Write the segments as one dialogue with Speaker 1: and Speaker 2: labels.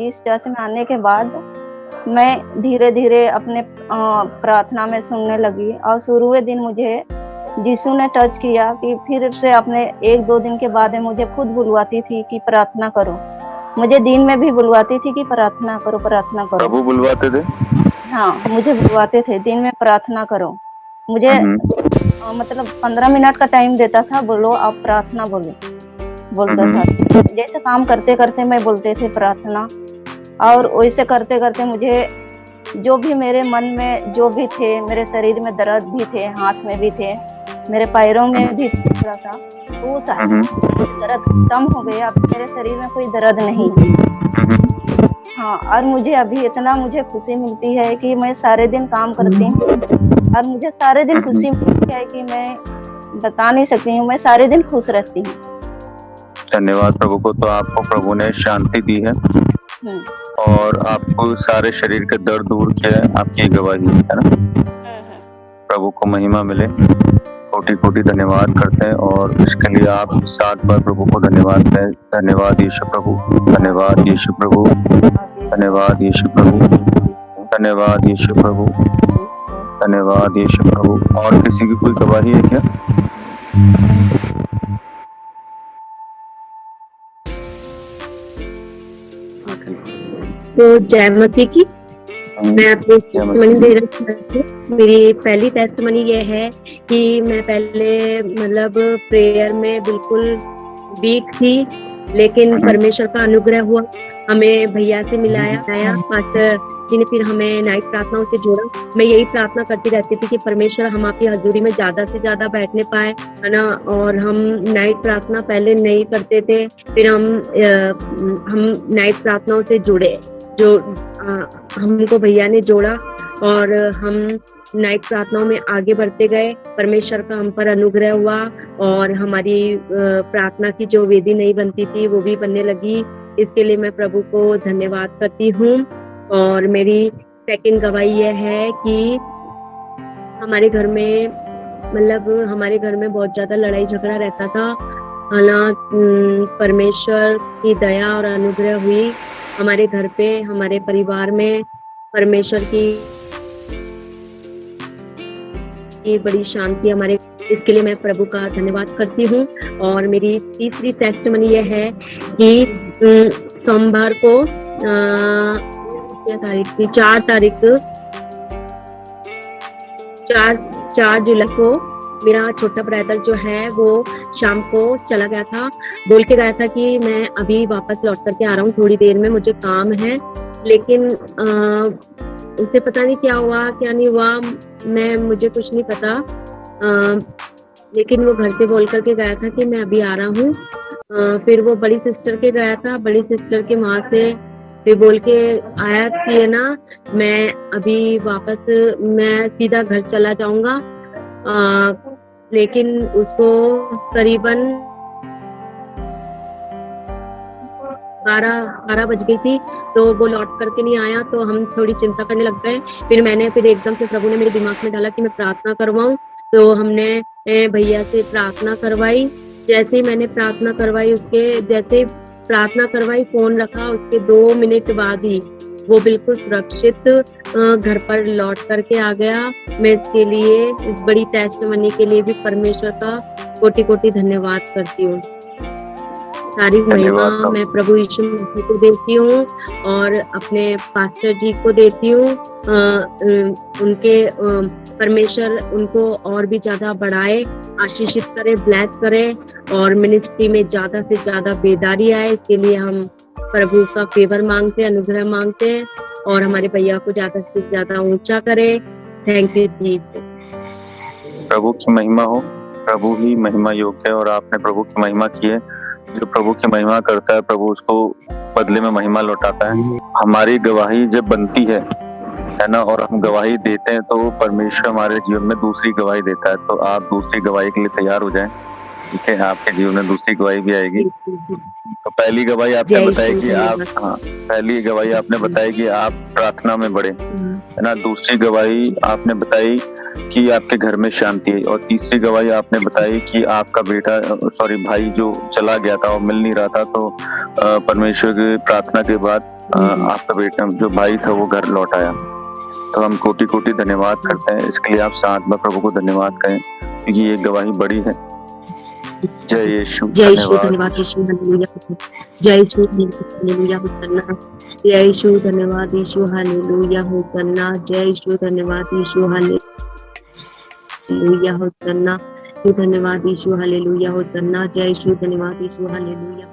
Speaker 1: इस चर्च में आने के बाद मैं धीरे-धीरे अपने प्रार्थना में सुनने लगी और शुरुए दिन मुझे यीशु ने टच किया कि फिर से अपने 1-2 दिन के बाद में मुझे खुद बुलवाती थी कि प्रार्थना करो। मुझे दिन में भी बुलवाती थी कि प्रार्थना करो, प्रार्थना करो।
Speaker 2: प्रभु बुलवाते थे?
Speaker 1: हाँ, मुझे बुलवाते थे, दिन में प्रार्थना करो। मुझे मतलब 15 मिनट का टाइम देता था, बोलो आप प्रार्थना बोलता था। जैसे काम करते-करते मैं बोलते थे प्रार्थना और वैसे करते-करते मुझे जो भी मेरे मन में जो भी थे, मेरे शरीर में दर्द भी थे, हाथ में भी थे, मेरे पैरों में भी थोड़ा था, तो वो सारे दर्द कम हो गए। अब मेरे शरीर में कोई दर्द नहीं है। हाँ, और मुझे अभी इतना मुझे खुशी मिलती है कि मैं सारे दिन काम करती हूँ और मुझे सारे दिन खुशी मिलती है कि मैं बता नहीं सकती हूँ, मैं सारे दिन खुश रहती हूँ।
Speaker 2: धन्यवाद प्रभु को। तो आपको प्रभु ने शांति दी है और आपको सारे शरीर के दर्द दूर किया है, आपकी गवाही है ना। प्रभु को महिमा मिले, कोटि-कोटि धन्यवाद करते हैं और इसके लिए आप 7 बार प्रभु को धन्यवाद दें। धन्यवाद यीशु प्रभु, धन्यवाद यीशु प्रभु, धन्यवाद यीशु प्रभु, धन्यवाद यीशु प्रभु, धन्यवाद यीशु प्रभु। और किसी की कोई गवाही है क्या?
Speaker 3: तो जय मसीह की। मैं अपनी टेस्टमनी देना चाहती हूँ। मेरी पहली टेस्टमनी ये है कि मैं पहले मतलब प्रेयर में बिल्कुल वीक थी, लेकिन परमेश्वर का अनुग्रह हुआ, हमें भैया से मिलाया, पास्टर जी ने फिर हमें नाइट प्रार्थनाओं से जोड़ा। मैं यही प्रार्थना करती रहती थी कि परमेश्वर हम आपकी हजूरी में ज्यादा से ज्यादा बैठने पाए, है ना। और हम नाइट प्रार्थना पहले नहीं करते थे, फिर हम नाइट प्रार्थनाओं से जुड़े, जो हमको भैया ने जोड़ा और हम नाइट प्रार्थनाओं में आगे बढ़ते गए। परमेश्वर का हम पर अनुग्रह हुआ और हमारी प्रार्थना की जो वेदी नहीं बनती थी वो भी बनने लगी। इसके लिए मैं प्रभु को धन्यवाद करती हूँ। और मेरी सेकंड गवाही यह है कि हमारे घर में बहुत ज्यादा लड़ाई झगड़ा रहता था, हालांकि परमेश्वर की दया और अनुग्रह हुई हमारे घर पे, हमारे परिवार में परमेश्वर की बड़ी शांति हमारे, इसके लिए मैं प्रभु का धन्यवाद करती हूँ। और मेरी तीसरी टेस्टमनी यह है कि सोमवार को 4 जुलाई को मेरा छोटा ब्रदर जो है वो शाम को चला गया था, बोल के गया था कि मैं अभी वापस लौट करके आ रहा हूँ, थोड़ी देर में मुझे काम है। लेकिन उसे पता नहीं क्या हुआ क्या नहीं हुआ, मुझे कुछ नहीं पता। लेकिन वो घर से बोल करके गया था कि मैं अभी आ रहा हूँ। फिर वो बड़ी सिस्टर के गया था, बड़ी सिस्टर के वहाँ से फिर बोल के आया कि है ना, मैं अभी वापस मैं सीधा घर चला जाऊंगा। लेकिन उसको करीबन 12 बज गई थी, तो वो लौट करके नहीं आया, तो हम थोड़ी चिंता करने लग गए। फिर एकदम से प्रभु ने मेरे दिमाग में डाला कि मैं प्रार्थना करवाऊं, तो हमने भैया से प्रार्थना करवाई। जैसे ही मैंने प्रार्थना करवाई, फोन रखा, उसके 2 मिनट बाद ही वो बिल्कुल सुरक्षित घर पर लौट करके आ गया। मैं इसके लिए, इस बड़ी टेस्टमनी के लिए भी परमेश्वर का कोटि-कोटि धन्यवाद करती हूँ। सारी महिमा मैं प्रभु यीशु मसीह को देती हूँ और अपने पास्टर जी को देती हूँ। उनके परमेश्वर उनको और भी ज्यादा बढ़ाए, आशीषित करे, ब्लेस करे और मिनिस्ट्री में ज्यादा से ज्यादा बेदारी आए। इसके लिए हम प्रभु का फेवर मांगते हैं, अनुग्रह मांगते हैं और हमारे भैया को ज्यादा से ज्यादा ऊंचा करे। थैंक यू जी।
Speaker 2: प्रभु की महिमा हो, प्रभु ही महिमा योग्य है और आपने प्रभु की महिमा की है। जो प्रभु की महिमा करता है, प्रभु उसको बदले में महिमा लौटाता है। हमारी गवाही जब बनती है ना, और हम गवाही देते हैं, तो परमेश्वर हमारे जीवन में दूसरी गवाही देता है। तो आप दूसरी गवाही के लिए तैयार हो जाएं, ठीक है। आपके जीवन में दूसरी गवाही भी आएगी। तो पहली गवाही आपने बताई कि पहली गवाही आपने बताई कि आप प्रार्थना में बढ़े, है ना। दूसरी गवाही आपने बताई कि आपके घर में शांति है, और तीसरी गवाही आपने बताई कि आपका भाई जो चला गया था और मिल नहीं रहा था, तो परमेश्वर की प्रार्थना के बाद आपका बेटा जो भाई था वो घर लौट आया। तो हम कोटि कोटि धन्यवाद करते हैं। इसके लिए आप साथ में प्रभु को धन्यवाद करें, क्योंकि ये गवाही बड़ी है। जय यीशु,
Speaker 3: जय यीशु, धन्यवाद यीशु, हालेलुया। जय यीशु, हालेलुया, होसन्ना। जय यीशु, धन्यवाद यीशु, हालेलुया, होसन्ना। जय यीशु, धन्यवाद यीशु, हालेलुया, होसन्ना। धन्यवाद यीशु, हालेलुया, होसन्ना। जय यीशु, धन्यवाद यीशु, हालेलुया।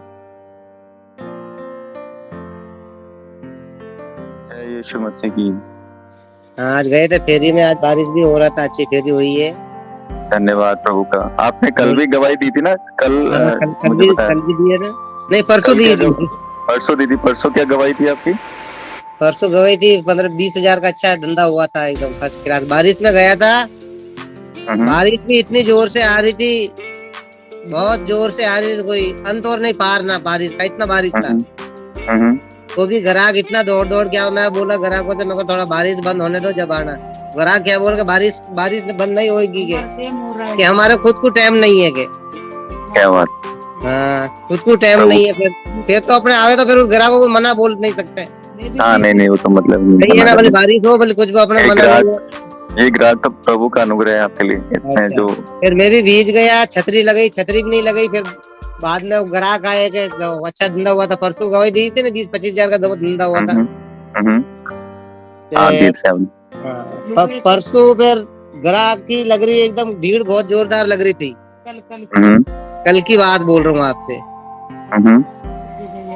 Speaker 2: जय यीशु मसीह की।
Speaker 4: आज गए थे फेरी में, आज बारिश भी हो रहा था, अच्छी फेरी हुई है।
Speaker 2: धन्यवाद प्रभु का। आपने कल भी गवाही दी थी ना? कल
Speaker 4: कल भी दिए थे, नहीं परसों दी थी।
Speaker 2: परसों दी थी। परसों क्या गवाही थी आपकी?
Speaker 4: परसों गवाही थी 15-20 हजार का अच्छा धंधा हुआ था, एकदम फर्स्ट क्लास। बारिश में गया था, बारिश भी इतनी जोर से आ रही थी, बहुत जोर से आ रही थी, कोई अंत और नहीं पार ना बारिश का, इतना बारिश था। वो भी ग्राहक इतना दौड़ दौड़ गया। मैं बोला ग्राहकों से, मेरे को थोड़ा बारिश बंद होने दो जब आना। ग्राहक क्या बोल के बारिश बंद नहीं होगी कि हमारे खुद को टाइम नहीं है के।
Speaker 2: क्या बात?
Speaker 4: हाँ, खुद को टाइम नहीं है, फिर तो अपने आवे तो फिर उस ग्राहकों को मना बोल नहीं सकते।
Speaker 2: हाँ, नहीं वो तो मतलब
Speaker 4: नहीं है ना, भले बारिश हो भले कुछ भी, अपने मना।
Speaker 2: ये ग्राहक तो प्रभु का अनुग्रह है आपके लिए, इतने जो।
Speaker 4: फिर मेरी भीज गया, छतरी लगाई, छतरी भी नहीं लगाई। फिर बाद में ग्राहक आए कि अच्छा धंधा हुआ था। परसों गवाही दी थी ना, 20-25 हजार का धंधा हुआ था। परसों फिर ग्राहक की लग रही एकदम भीड़ बहुत जोरदार लग रही थी। कल की बात बोल रहा हूँ आपसे।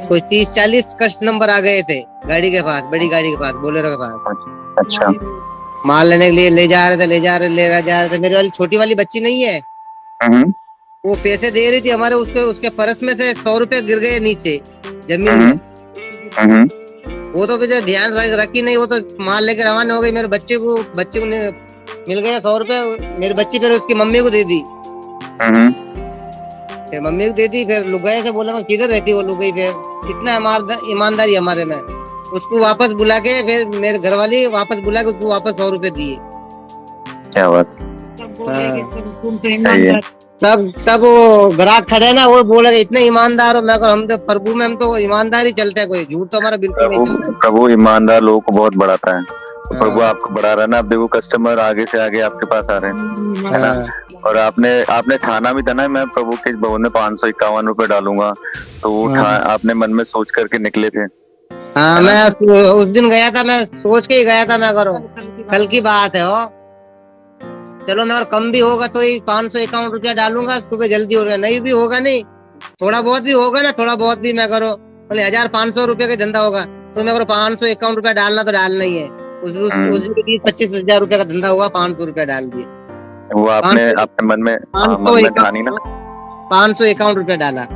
Speaker 4: कोई 30-40 कस्टमर आ गए थे गाड़ी के पास, बड़ी गाड़ी के पास, बोलेरो के पास।
Speaker 2: अच्छा।
Speaker 4: माल लेने के लिए ले जा रहे थे। मेरी वाली छोटी वाली बच्ची नहीं है, वो पैसे दे रही थी हमारे, उसके पर्स में से 100 रुपए गिर गए नीचे जमीन में। वो तो बेचारा ध्यान रखी नहीं, वो तो माल लेकर रवाना हो गई। मेरे बच्चे को मिल गया 100 रुपए। मेरी बच्ची फिर उसकी मम्मी को दे दी। फिर मम्मी को दे दी। फिर लुगाई से बोला, मैं किधर रहती वो लुगाई? फिर कितना ईमानदारी हमारे में। उसको वापस बुला के, फिर मेरे घर वाली वापस बुला के उसको वापस 100 रुपए दिए।
Speaker 2: क्या बात?
Speaker 4: सब ग्राहक खड़े ना, वो बोले इतने ईमानदार हो। मैं हम तो प्रभु में, हम तो ईमानदारी चलते हैं, कोई झूठ तो हमारा बिल्कुल नहीं चलता।
Speaker 2: प्रभु ईमानदार लोगों को बहुत बढ़ाता है। तो प्रभु आपको बढ़ा रहा है ना। अब देखो कस्टमर आगे से आगे आपके पास आ रहे हैं, है ना? और आपने ठाना भी था ना, मैं प्रभु के भवन में 551 रुपए डालूंगा। तो वो आपने मन में सोच करके निकले थे।
Speaker 4: हाँ, मैं उस दिन गया था, मैं सोच के ही गया था। मैं करो कल की बात है हो, चलो मैं और कम भी होगा तो 551 रुपया डालूंगा। सुबह जल्दी हो गया, नहीं भी होगा, नहीं थोड़ा बहुत भी होगा ना, थोड़ा बहुत भी मैं करो बोले 1500 रुपये का धंधा होगा तो मैं करो 551 रुपया डालना तो डालना ही है। उस 20-25 हजार रुपये का धंधा हुआ, 500 रुपया डाल दिए।
Speaker 2: वो आपने मन में ठानी ना,
Speaker 4: 551 रुपया डाला।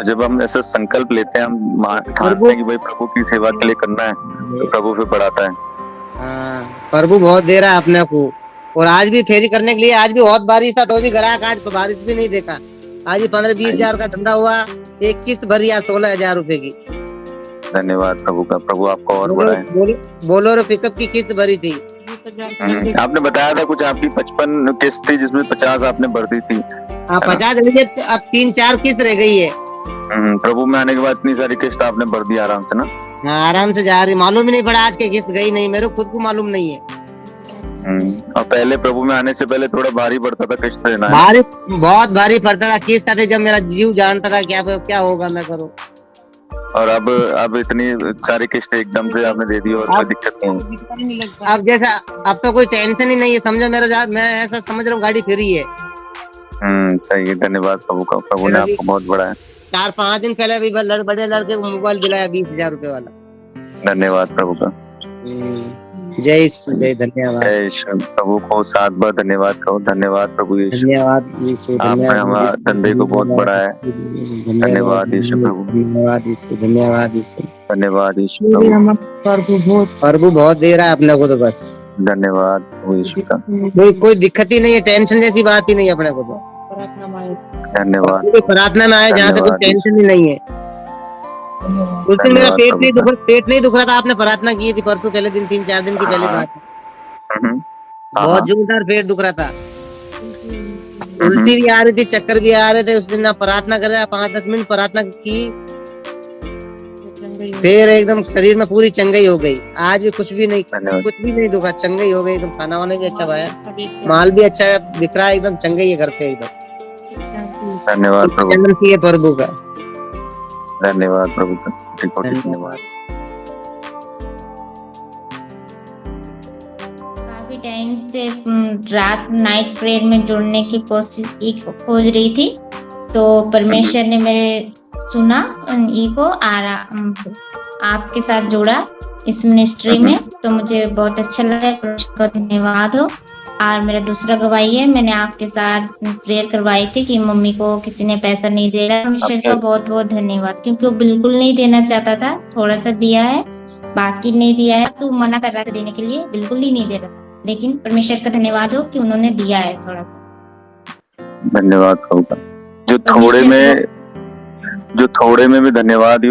Speaker 2: जब हम ऐसा संकल्प लेते हैं, हम ठानते हैं कि भाई प्रभु की सेवा के लिए करना है, तो प्रभु फिर बढ़ाता है।
Speaker 4: हाँ, प्रभु बहुत दे रहा है अपने को। और आज भी फेरी करने के लिए, आज भी बहुत बारिश था तो भी ग्राहक आज तो बारिश भी नहीं देखा। आज भी 15-20 हजार का धंधा हुआ। एक किस्त भरी आज 16 हजार रुपए की।
Speaker 2: धन्यवाद प्रभु का। प्रभु आपको और बढ़ाए।
Speaker 4: बोलेरो पिकअप की किस्त भरी थी।
Speaker 2: आपने बताया था कुछ आपकी 55 किस्त थी, जिसमें 50 आपने भर दी थी।
Speaker 4: 50 अब 3-4 किस्त रह गई है।
Speaker 2: प्रभु में आने के बाद इतनी सारी किस्त आपने भर दी आराम से ना?
Speaker 4: हाँ, आराम से जा रही। मालूम ही नहीं पड़ा आज के किस्त गई नहीं, मेरे खुद को मालूम नहीं है।
Speaker 2: और पहले प्रभु में आने से पहले थोड़ा भारी पड़ता था किस्त देना।
Speaker 4: बहुत भारी पड़ता था किस्त आते, जब मेरा जीव जानता था क्या होगा मैं करूँ।
Speaker 2: और अब इतनी सारी किस्त एकदम से आपने दे दी और कोई दिक्कत नहीं।
Speaker 4: अब तो कोई टेंशन ही नहीं है, समझो मेरा, मैं ऐसा समझ रहा हूँ गाड़ी फ्री है।
Speaker 2: सही है। धन्यवाद प्रभु का। प्रभु ने आपको बहुत बढ़ाया।
Speaker 4: 4-5 दिन पहले भी बड़े लड़के को मोबाइल दिलाया 20,000 रुपए वाला।
Speaker 2: धन्यवाद प्रभु का।
Speaker 4: जय यीशु, जय धन्यवाद।
Speaker 2: जय यीशु। प्रभु को 7 बार धन्यवाद कहो। धन्यवाद प्रभु यीशु।
Speaker 4: धन्यवाद यीशु।
Speaker 2: आपने हमारे धंधे को बहुत बढ़ाया है। धन्यवाद यीशु प्रभु।
Speaker 4: धन्यवाद यीशु। धन्यवाद यीशु।
Speaker 2: धन्यवाद यीशु।
Speaker 4: प्रभु बहुत दे रहा है अपने को, तो बस
Speaker 2: धन्यवाद प्रभु यीशु का।
Speaker 4: कोई दिक्कत ही नहीं है, टेंशन जैसी बात ही नहीं है अपने को तो।
Speaker 2: धन्यवाद।
Speaker 4: प्रार्थना में आए जहाँ से कोई टेंशन ही नहीं है। उस दिन मेरा पेट नहीं दुख रहा था, आपने प्रार्थना की थी परसों पहले दिन, 3-4 दिन की पहले बात। बहुत जोरदार पेट दुख रहा था, उल्टी भी आ रही थी, चक्कर भी आ रहे थे। उस दिन आप प्रार्थना कर रहे, 5-10 मिनट प्रार्थना की, फिर एकदम शरीर में पूरी चंगाई हो गई। आज भी कुछ भी
Speaker 2: धन्यवाद।
Speaker 4: नहीं दुखा, चंगाई हो गई एकदम। खाना वाना भी अच्छा खाया, माल भी अच्छा दिख रहा है, एकदम चंगाई है घर पे एकदम।
Speaker 2: धन्यवाद प्रभु,
Speaker 4: जन्म किए प्रभु का।
Speaker 2: धन्यवाद प्रभु का, धन्यवाद।
Speaker 5: काफी टाइम से रात नाइट प्रेयर में जुड़ने की कोशिश खोज रही थी, तो परमेश्वर ने मेरे सुना को आपके साथ जोड़ा इस मिनिस्ट्री में, तो मुझे बहुत अच्छा लगा। परमेश्वर का धन्यवाद हो। और मेरा दूसरा गवाही है, मैंने आपके साथ प्रेयर करवाई थी कि मम्मी को किसी ने पैसा नहीं दे रहा। परमेश्वर का बहुत बहुत धन्यवाद, क्योंकि वो बिल्कुल नहीं देना चाहता था, थोड़ा सा दिया है, बाकी नहीं दिया है। तो मना कर रहा था देने के लिए, बिल्कुल ही नहीं दे रहा, लेकिन परमेश्वर का धन्यवाद हो कि उन्होंने दिया है थोड़ा।
Speaker 2: धन्यवाद प्रभु का। जो थोड़े में भी धन्यवाद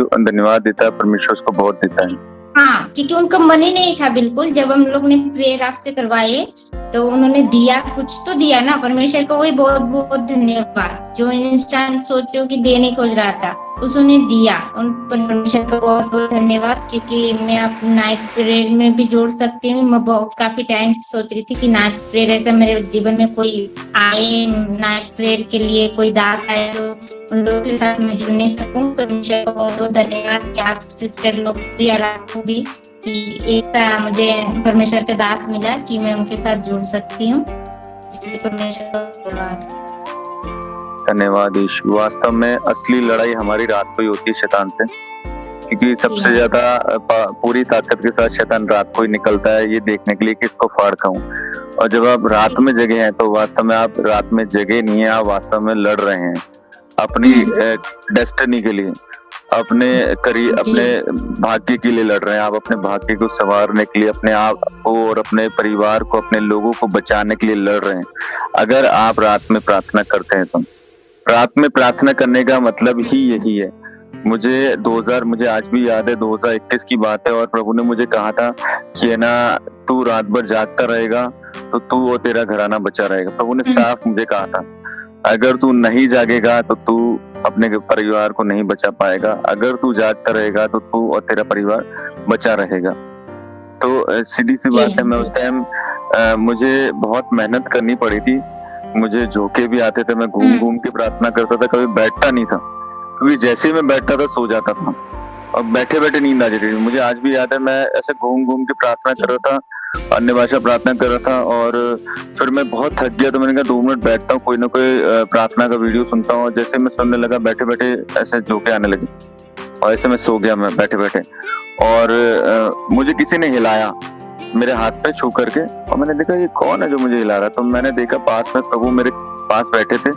Speaker 2: देता है, परमेश्वर उसको बहुत देता है।
Speaker 5: हाँ, क्योंकि उनका मन ही नहीं था बिल्कुल। जब हम लोग ने प्रेयर आपसे करवाए तो उन्होंने दिया, कुछ तो दिया ना। परमेश्वर को वही बहुत बहुत धन्यवाद। जो इंसान सोचो कि देने खोज रहा था, उसने दिया। उन परमेश्वर को बहुत बहुत धन्यवाद, क्योंकि मैं अब नाइट प्रेयर में भी जोड़ सकती हूँ। मैं बहुत काफी टाइम से सोच रही थी कि नाइट प्रेयर ऐसा मेरे जीवन में कोई आए, नाइट प्रेयर के लिए कोई दास आए तो उन लोगों के साथ मैं जुड़ नहीं सकूं। परमेश्वर को बहुत बहुत धन्यवाद कि आप सिस्टर लोग भी और आपको भी कि एक मुझे परमेश्वर का दास मिला कि मैं उनके साथ जुड़ सकती हूँ, इसलिए परमेश्वर को धन्यवाद।
Speaker 2: धन्यवाद यीशु। वास्तव में असली लड़ाई हमारी रात को ही होती है शैतान से, क्योंकि सबसे ज्यादा पूरी ताकत के साथ शैतान रात को ही निकलता है, ये देखने के लिए कि इसको फाड़ खाऊं। और जब आप रात में जगे हैं तो वास्तव में आप रात में जगे नहीं है, आप वास्तव में लड़ रहे हैं अपनी डेस्टिनी के लिए, अपने भाग्य के लिए लड़ रहे हैं। आप अपने भाग्य को संवारने के लिए, अपने आप को और अपने परिवार को, अपने लोगों को बचाने के लिए लड़ रहे हैं। अगर आप रात में प्रार्थना करते हैं तो रात में प्रार्थना करने का मतलब ही यही है। मुझे आज भी याद है 2021 की बात है, और प्रभु ने मुझे कहा था कि है ना, तू रात भर जागता रहेगा तो तू और तेरा घराना बचा रहेगा। प्रभु ने साफ मुझे कहा था, अगर तू नहीं जागेगा तो तू अपने परिवार को नहीं बचा पाएगा, अगर तू जागता रहेगा तो तू और तेरा परिवार बचा रहेगा। तो सीधी सी बात है, मैं उस टाइम मुझे बहुत मेहनत करनी पड़ी थी। मुझे झोंके भी आते थे, मैं घूम घूम के प्रार्थना करता था, कभी बैठता नहीं था, क्योंकि जैसे ही मैं बैठता था सो जाता था और बैठे बैठे नींद आ जाती थी। मुझे आज भी याद है, मैं ऐसे घूम घूम के प्रार्थना कर रहा था, अन्य भाषा प्रार्थना कर रहा था, और फिर मैं बहुत थक गया तो मैंने कहा 2 मिनट बैठता हूँ, कोई ना कोई प्रार्थना का वीडियो सुनता हूँ। और जैसे मैं सुनने लगा, बैठे बैठे ऐसे झोंके आने लगे और ऐसे मैं सो गया, मैं बैठे बैठे। और मुझे किसी ने हिलाया मेरे हाथ पे छू करके, और मैंने देखा ये कौन है जो मुझे हिला रहा। तो मैंने देखा पास में प्रभु मेरे पास बैठे थे,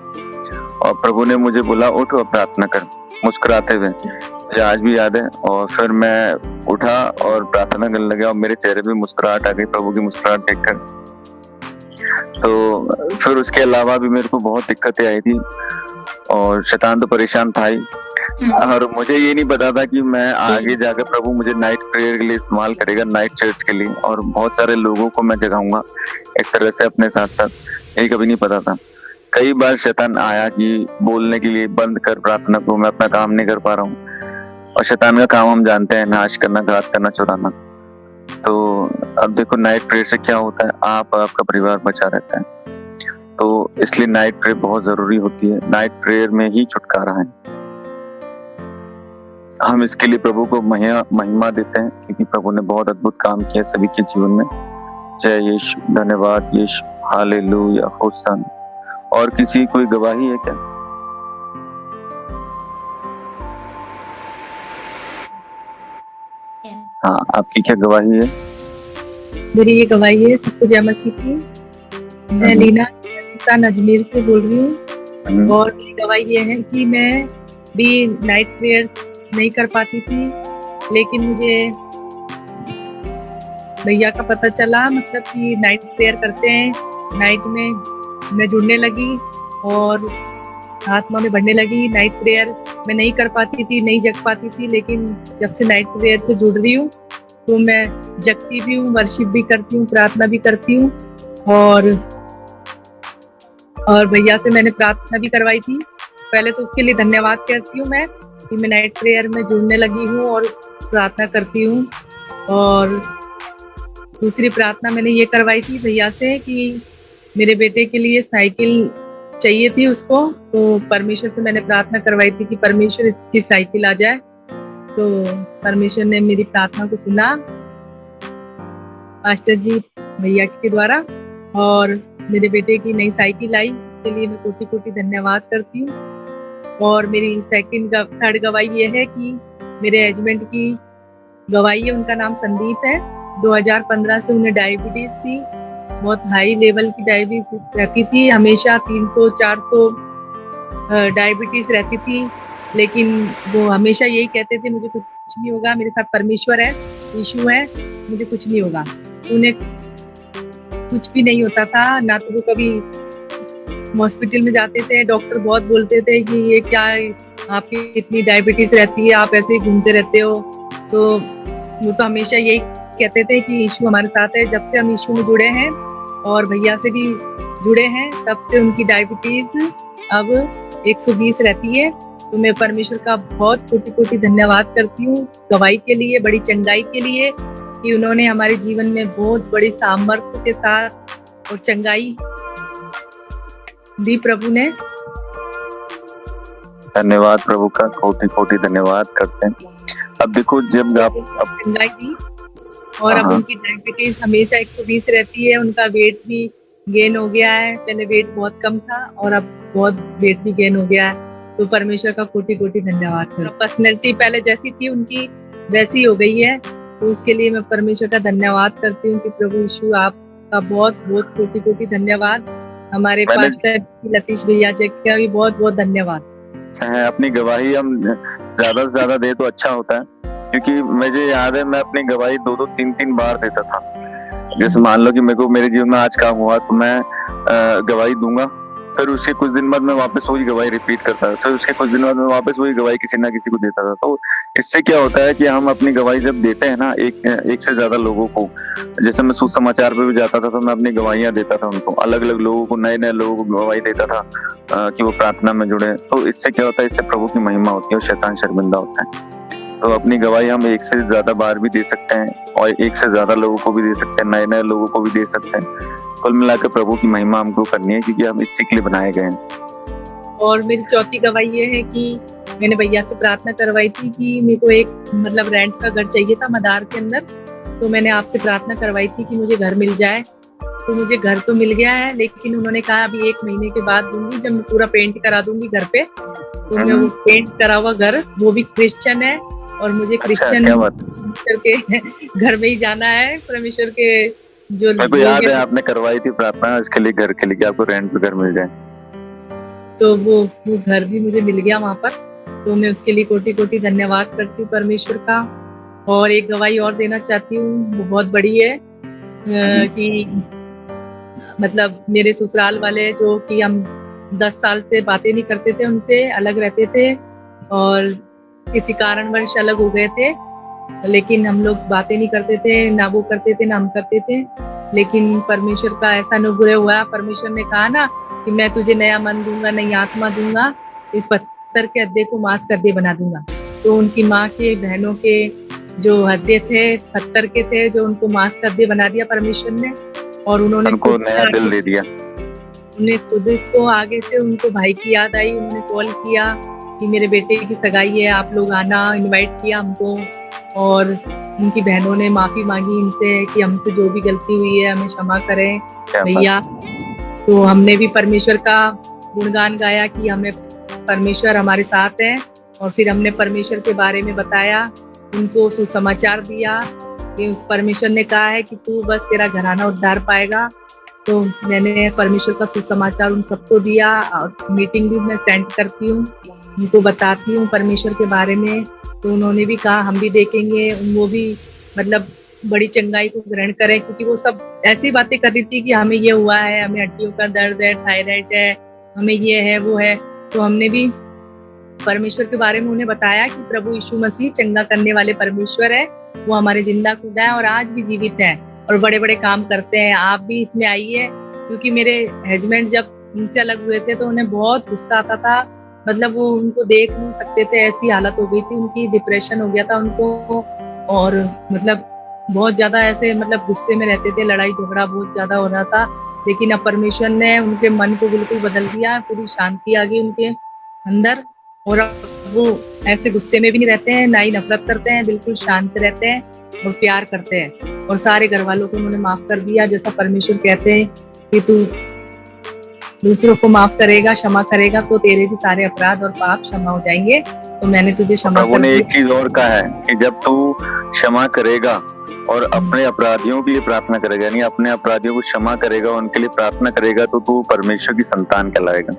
Speaker 2: और प्रभु ने मुझे बोला उठ और प्रार्थना कर, मुस्कुराते हुए। मुझे आज भी याद है। और फिर मैं उठा और प्रार्थना करने लगा, और मेरे चेहरे पे मुस्कुराहट आ गई प्रभु की मुस्कुराहट देखकर। तो फिर उसके अलावा भी मेरे को बहुत दिक्कतें आई थी, और शैतान तो परेशान था ही, और मुझे ये नहीं पता था कि मैं आगे जाकर प्रभु मुझे नाइट प्रेयर के लिए इस्तेमाल करेगा, नाइट चर्च के लिए, और बहुत सारे लोगों को मैं जगाऊंगा इस तरह से अपने साथ साथ। यही कभी नहीं पता था। कई बार शैतान आया कि बोलने के लिए बंद कर प्रार्थना को, मैं अपना काम नहीं कर पा रहा हूँ। और शैतान का काम हम जानते हैं, नाश करना, घात करना, चुराना। तो अब देखो नाइट प्रेयर से क्या होता है, आपका परिवार बचा रहता है। तो इसलिए नाइट प्रेयर बहुत जरूरी होती है। नाइट प्रेयर में ही छुटकारा है। हम इसके लिए प्रभु को महिमा देते हैं, क्योंकि प्रभु ने बहुत अद्भुत काम किया सभी के जीवन में। जय यीशु, धन्यवाद यीशु, हालेलुया, होसन। और किसी कोई गवाही है क्या? हाँ, आपकी क्या गवाही है?
Speaker 6: मेरी ये गवाही है सबको जय मसीह की। मैं लीना अजमेर से बोल रही हूँ, और मेरी गवाही ये है कि मैं भी नाइट प्रेयर नहीं कर पाती थी, लेकिन मुझे भैया का पता चला, मतलब कि नाइट प्रेयर करते हैं। नाइट में मैं जुड़ने लगी और आत्मा में बढ़ने लगी। नाइट प्रेयर मैं नहीं कर पाती थी, नहीं जग पाती थी, लेकिन जब से नाइट प्रेयर से जुड़ रही हूँ तो मैं जगती भी हूँ, वर्शिप भी करती हूँ, प्रार्थना भी करती हूँ। और भैया से मैंने प्रार्थना भी करवाई थी। पहले तो उसके लिए धन्यवाद कहती हूँ मैं कि मैं नाइट प्रेयर में जुड़ने लगी हूँ, और प्रार्थना करती हूँ। और दूसरी प्रार्थना मैंने ये करवाई थी भैया से कि मेरे बेटे के लिए साइकिल चाहिए थी उसको, तो परमेश्वर से मैंने प्रार्थना करवाई थी कि परमेश्वर इसकी साइकिल आ जाए। तो परमेश्वर ने मेरी प्रार्थना को सुना मास्टर जी भैया के द्वारा, और मेरे बेटे की नई साइकिल आई, उसके लिए मैं कोटि कोटि धन्यवाद करती हूँ। और मेरी थर्ड गवाही ये है कि मेरे हस्बैंड की गवाही है, उनका नाम संदीप है। 2015 से उन्हें डायबिटीज थी, बहुत हाई लेवल की डायबिटीज रहती थी, हमेशा 300-400 डायबिटीज रहती थी। लेकिन वो हमेशा यही कहते थे मुझे कुछ नहीं होगा, मेरे साथ परमेश्वर है, यीशु है, मुझे कुछ नहीं होगा। उन्हें कुछ भी नहीं होता था, ना तो वो कभी हॉस्पिटल में जाते थे, डॉक्टर बहुत बोलते थे कि ये क्या है, आपकी इतनी डायबिटीज रहती है, आप ऐसे ही घूमते रहते हो। तो वो तो हमेशा यही कहते थे कि यीशु हमारे साथ है। जब से हम यीशु में जुड़े हैं और भैया से भी जुड़े हैं, तब से उनकी डायबिटीज अब 120 रहती है। तो मैं परमेश्वर का बहुत कोटि कोटि धन्यवाद करती हूँ गवाही के लिए, बड़ी चंगाई के लिए, कि उन्होंने हमारे जीवन में बहुत बड़ी सामर्थ्य के साथ और चंगाई दी प्रभु ने।
Speaker 2: धन्यवाद प्रभु का कोटि कोटि धन्यवाद करते हैं। अब देखो जब आप
Speaker 6: चंगाई दी, और अब उनकी डायबिटीज हमेशा 120 रहती है, उनका वेट भी गेन हो गया है। पहले वेट बहुत कम था और अब बहुत वेट भी गेन हो गया है। तो परमेश्वर का कोटि कोटि धन्यवाद। पर्सनैलिटी पहले जैसी थी उनकी वैसी हो गई है, तो उसके लिए मैं परमेश्वर का धन्यवाद करती हूँ कि प्रभु यीशु आपका बहुत बहुत कोटि कोटि धन्यवाद। हमारे पास्टर लतीश भैया जी का भी बहुत बहुत धन्यवाद।
Speaker 2: अपनी गवाही हम ज्यादा से ज्यादा दे तो अच्छा होता है, क्योंकि मुझे याद है मैं अपनी गवाही 2-2, 3-3 बार देता था। जैसे मान लो कि मेरे जीवन में आज काम हुआ तो मैं गवाही दूंगा, फिर उसके कुछ दिन बाद मैं वापस वही गवाही रिपीट करता था, फिर उसके कुछ दिन बाद मैं वापस वही गवाही किसी ना किसी को देता था। तो इससे क्या होता है कि हम अपनी गवाही जब देते हैं ना एक से ज्यादा लोगों को, जैसे मैं सुसमाचार पे भी जाता था तो मैं अपनी गवाहियां देता था उनको, अलग अलग लोगों को, नए नए लोगों को गवाही देता था कि वो प्रार्थना में जुड़े। तो इससे क्या होता है, इससे प्रभु की महिमा होती है और शैतान शर्मिंदा होता है। तो अपनी गवाही हम एक से ज्यादा बार भी दे सकते हैं और एक से ज्यादा लोगों को भी दे सकते हैं, नए नए लोगों को भी दे सकते हैं। कुल मिलाकर प्रभु की महिमा हमको करनी है, क्योंकि हम इसी के लिए बनाए गए हैं।
Speaker 6: और मेरी चौथी गवाही ये है कि मैंने भैया से प्रार्थना करवाई थी कि मेरे को एक रेंट का घर चाहिए था मदार के अंदर। तो मैंने आपसे प्रार्थना करवाई थी कि मुझे घर मिल जाए। तो मुझे घर तो मिल गया है, लेकिन उन्होंने कहा अभी 1 महीने के बाद दूंगी, जब मैं पूरा पेंट करा दूंगी घर पे। तो मैं वो पेंट करा हुआ घर, वो भी क्रिश्चियन है, और मुझे क्रिश्चियन के घर में ही जाना है। परमेश्वर के जो
Speaker 2: मेरे को याद है आपने करवाई थी प्रार्थना इसके लिए, घर के लिए, कि आपको रेंट पे घर मिल जाए।
Speaker 6: तो वो घर भी मुझे मिल गया वहां पर। तो मैं उसके लिए कोटि कोटि धन्यवाद करती हूँ परमेश्वर का। और एक गवाही और देना चाहती हूँ, वो बहुत बड़ी है कि मेरे ससुराल वाले, जो कि हम 10 साल से बातें नहीं करते थे, उनसे अलग रहते थे और किसी कारणवश अलग हो गए थे। लेकिन हम लोग बातें नहीं करते थे, ना वो करते थे ना हम करते थे। लेकिन परमेश्वर का ऐसा अनुग्रह हुआ, परमेश्वर ने कहा ना कि मैं तुझे नया मन दूंगा, नई आत्मा दूंगा, इस पत्थर के हड्डे को मांस का हड्डे बना दूंगा। तो उनकी माँ के, बहनों के जो हड्डे थे पत्थर के थे, जो उनको मांस का हड्डे बना दिया परमेश्वर ने। और उन्होंने
Speaker 2: उनको नया दिल दे दिया।
Speaker 6: उन्हें खुद को आगे से उनको भाई की याद आई, उन्होंने कॉल किया कि मेरे बेटे की सगाई है, आप लोग आना, इनवाइट किया हमको। और उनकी बहनों ने माफी मांगी इनसे कि हमसे जो भी गलती हुई है हमें क्षमा करें भैया। तो हमने भी परमेश्वर का गुणगान गाया कि हमें परमेश्वर हमारे साथ है। और फिर हमने परमेश्वर के बारे में बताया, उनको सुसमाचार दिया कि परमेश्वर ने कहा है कि तू बस तेरा घराना उद्धार पाएगा। तो मैंने परमेश्वर का सुसमाचार उन सबको दिया। और मीटिंग भी मैं सेंड करती हूँ, उनको बताती हूँ परमेश्वर के बारे में। तो उन्होंने भी कहा हम भी देखेंगे, वो भी बड़ी चंगाई को ग्रहण करें, क्योंकि वो सब ऐसी बातें कर रही थी कि हमें ये हुआ है, हमें हड्डियों का दर्द है, थायराइड है, हमें ये है वो है। तो हमने भी परमेश्वर के बारे में उन्हें बताया कि प्रभु यीशु मसीह चंगा करने वाले परमेश्वर है, वो हमारे जिंदा खुदा है और आज भी जीवित है और बड़े बड़े काम करते हैं। आप भी इसमें आइए, क्योंकि मेरे हस्बैंड जब उनसे अलग हुए थे तो उन्हें बहुत गुस्सा आता था। वो उनको देख नहीं सकते थे, ऐसी हालत हो गई थी उनकी, डिप्रेशन हो गया था उनको। और मतलब बहुत ज्यादा ऐसे मतलब गुस्से में रहते थे, लड़ाई झगड़ा बहुत ज्यादा हो रहा था। लेकिन अब परमेश्वर ने उनके मन को बिल्कुल बदल दिया, पूरी शांति आ गई उनके अंदर, और अब वो ऐसे गुस्से में भी नहीं रहते हैं, ना ही नफरत करते हैं, बिल्कुल शांत रहते हैं और प्यार करते हैं। और सारे घर वालों को उन्होंने माफ कर दिया, जैसा परमेश्वर कहते हैं कि तू दूसरों को माफ करेगा, क्षमा करेगा, तो तेरे भी सारे अपराध और पाप क्षमा हो जाएंगे। तो मैंने तुझे क्षमा
Speaker 2: प्रभु
Speaker 6: कर
Speaker 2: ने
Speaker 6: दिया।
Speaker 2: एक चीज और कहा है कि जब तू क्षमा करेगा और अपने अपराधियों के लिए प्रार्थना करेगा, यानी अपने अपराधियों को क्षमा करेगा, उनके लिए प्रार्थना करेगा, तो तू परमेश्वर की संतान कहलाएगा।